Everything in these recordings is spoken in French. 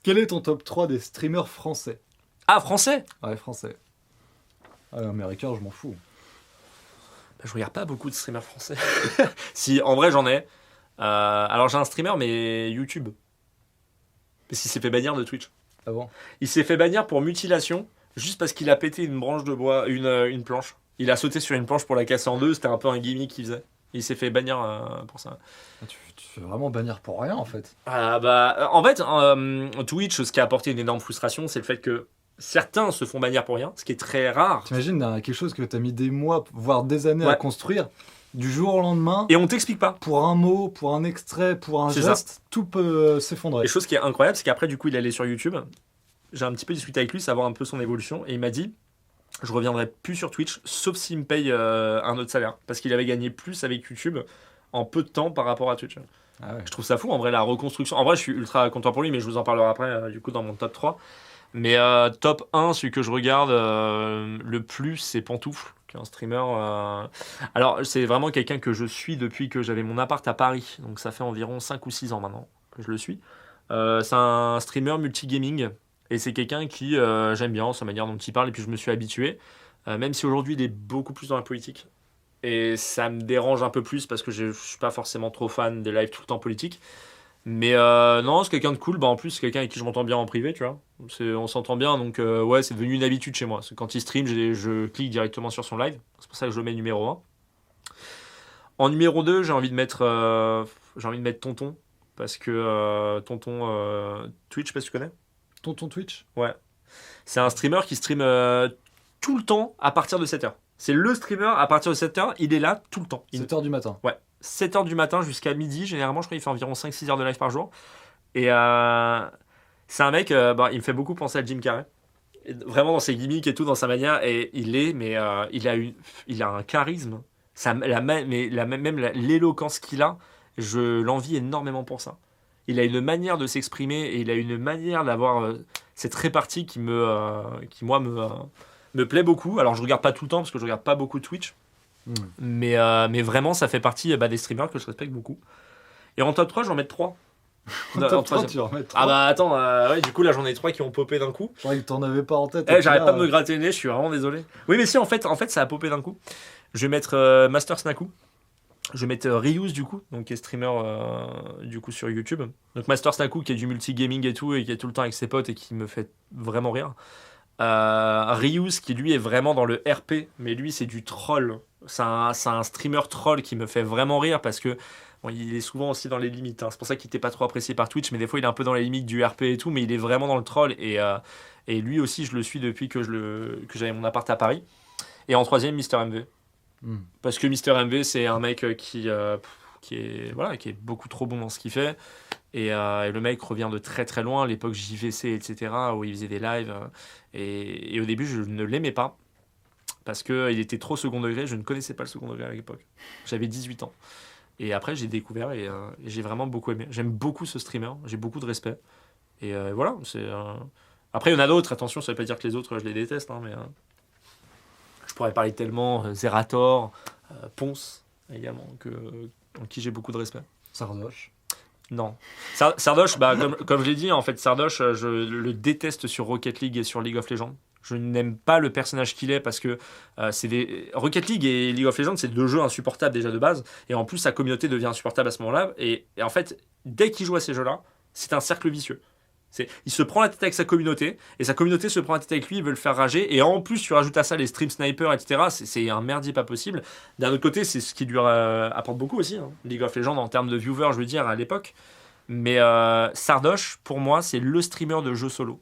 Quel est ton top 3 des streamers français? Ah, français? Ouais, français. Ah, américain, je m'en fous. Je regarde pas beaucoup de streamers français. Si, en vrai, j'en ai. Alors, j'ai un streamer, mais YouTube. Parce qu'il s'est fait bannir de Twitch. Ah bon? Il s'est fait bannir pour mutilation, juste parce qu'il a pété une branche de bois, une planche. Il a sauté sur une planche pour la casser en deux, c'était un peu un gimmick qu'il faisait. Il s'est fait bannir pour ça. Ah, tu fais vraiment bannir pour rien, en fait. Ah bah, en fait, Twitch, ce qui a apporté une énorme frustration, c'est le fait que certains se font bannir pour rien, ce qui est très rare. T'imagines quelque chose que t'as mis des mois, voire des années à Ouais. construire, du jour au lendemain, Et on t'explique pas. pour un mot, pour un extrait, pour un C'est geste, tout peut s'effondrer. Et chose qui est incroyable, c'est qu'après, du coup, il est allé sur YouTube. J'ai un petit peu discuté avec lui, savoir un peu son évolution, et il m'a dit, je reviendrai plus sur Twitch, sauf s'il me paye un autre salaire, parce qu'il avait gagné plus avec YouTube en peu de temps par rapport à Twitch. Ah ouais. Je trouve ça fou, en vrai, la reconstruction. En vrai, je suis ultra content pour lui, mais je vous en parlerai après, du coup, dans mon top 3. Mais top 1, celui que je regarde le plus, c'est Pantoufle, qui est un streamer. Alors, c'est vraiment quelqu'un que je suis depuis que j'avais mon appart à Paris. Donc, ça fait environ 5 ou 6 ans maintenant que je le suis. C'est un streamer multigaming. Et c'est quelqu'un qui, j'aime bien sa manière dont il parle, et puis je me suis habitué. Même si aujourd'hui, il est beaucoup plus dans la politique. Et ça me dérange un peu plus parce que je suis pas forcément trop fan des lives tout le temps politiques. Mais non, c'est quelqu'un de cool. Bah, en plus, c'est quelqu'un avec qui je m'entends bien en privé, tu vois. On s'entend bien, donc ouais, c'est devenu une habitude chez moi. Quand il stream, je clique directement sur son live. C'est pour ça que je le mets numéro 1. En numéro 2, j'ai envie de mettre Tonton. Parce que Tonton Twitch, je sais pas si tu connais. Tonton Twitch? Ouais. C'est un streamer qui stream tout le temps à partir de 7h. C'est le streamer à partir de 7h, il est là tout le temps. 7h du matin. Ouais. 7h du matin jusqu'à midi, généralement, je crois qu'il fait environ 5-6 heures de live par jour. Et c'est un mec, il me fait beaucoup penser à Jim Carrey. Et vraiment dans ses gimmicks et tout, dans sa manière. Et il a un charisme. Même l'éloquence qu'il a, je l'envie énormément pour ça. Il a une manière de s'exprimer et il a une manière d'avoir cette répartie qui moi, me plaît beaucoup. Alors, je regarde pas tout le temps parce que je regarde pas beaucoup Twitch. Mais vraiment, ça fait partie des streamers que je respecte beaucoup. Et en top 3, j'en mets 3. En top 3, tu vas en mettre 3. Ah bah attends, ouais, du coup là j'en ai 3 qui ont popé d'un coup. Je croyais que t'en avais pas en tête. J'arrête pas de me gratter le nez, je suis vraiment désolé. Oui mais si en fait ça a popé d'un coup. Je vais mettre Master Snaku. Je vais mettre Ryus du coup, donc qui est streamer du coup sur YouTube. Donc Master Snaku qui est du multigaming et tout, et qui est tout le temps avec ses potes et qui me fait vraiment rire. Ryus qui lui est vraiment dans le RP, mais lui c'est du troll. C'est un streamer troll qui me fait vraiment rire parce que bon, il est souvent aussi dans les limites. Hein. C'est pour ça qu'il n'était pas trop apprécié par Twitch, mais des fois il est un peu dans les limites du RP et tout, mais il est vraiment dans le troll. Et lui aussi, je le suis depuis que j'avais mon appart à Paris. Et en troisième, Mister MV. Parce que Mister MV, c'est un mec qui est beaucoup trop bon dans ce qu'il fait. Et le mec revient de très très loin, à l'époque JVC, etc., où il faisait des lives. Et au début, je ne l'aimais pas. Parce qu'il était trop second degré, je ne connaissais pas le second degré à l'époque. J'avais 18 ans. Et après, j'ai découvert et j'ai vraiment beaucoup aimé. J'aime beaucoup ce streamer, j'ai beaucoup de respect. Et voilà, Après, il y en a d'autres, attention, ça ne veut pas dire que les autres, je les déteste, hein, mais je pourrais parler tellement, Zerator, Ponce, également, en qui j'ai beaucoup de respect. Sardoche. Non. Sardoche, comme je l'ai dit, en fait, Sardoche, je le déteste sur Rocket League et sur League of Legends. Je n'aime pas le personnage qu'il est parce que Rocket League et League of Legends, c'est deux jeux insupportables déjà de base. Et en plus, sa communauté devient insupportable à ce moment-là. Et en fait, dès qu'il joue à ces jeux-là, c'est un cercle vicieux. Il se prend la tête avec sa communauté, et sa communauté se prend la tête avec lui, il veut le faire rager. Et en plus, tu rajoutes à ça les stream snipers, etc. C'est un merdier pas possible. D'un autre côté, c'est ce qui lui apporte beaucoup aussi. Hein. League of Legends en termes de viewers, je veux dire, à l'époque. Mais Sardoche, pour moi, c'est le streamer de jeux solo.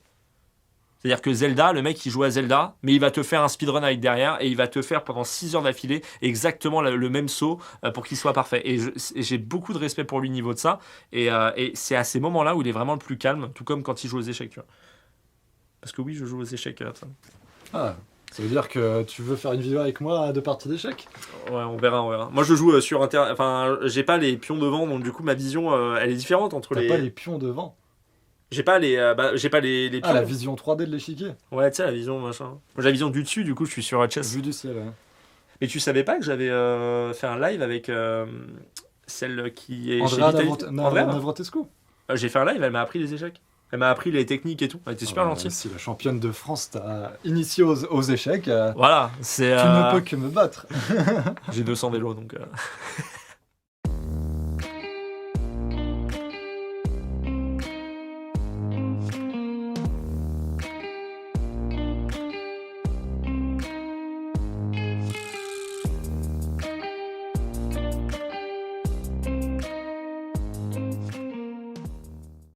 C'est-à-dire que Zelda, le mec il joue à Zelda, mais il va te faire un speedrun avec derrière et il va te faire pendant 6 heures d'affilée exactement le même saut pour qu'il soit parfait. Et j'ai beaucoup de respect pour lui au niveau de ça. Et c'est à ces moments-là où il est vraiment le plus calme, tout comme quand il joue aux échecs. Tu vois. Parce que oui, je joue aux échecs. Ça. Ah, ça veut dire que tu veux faire une vidéo avec moi à 2 parties d'échecs? Ouais, on verra. Moi je joue sur Internet. Enfin, j'ai pas les pions devant, donc du coup ma vision elle est différente entre les. T'as pas les pions devant? J'ai pas les pions. Ah, la vision 3D de l'échiquier. Ouais, tu sais, la vision, machin. Moi, j'ai la vision du dessus, du coup, je suis sur chess. Vue du ciel, ouais. Mais tu savais pas que j'avais fait un live avec celle qui est Andrea chez Vitality. Andrea, Navrotescu. j'ai fait un live, elle m'a appris les échecs. Elle m'a appris les techniques et tout. Elle était super gentille. Si la championne de France t'a initié aux échecs, Voilà, c'est. tu ne peux que me battre. J'ai 200 vélos donc.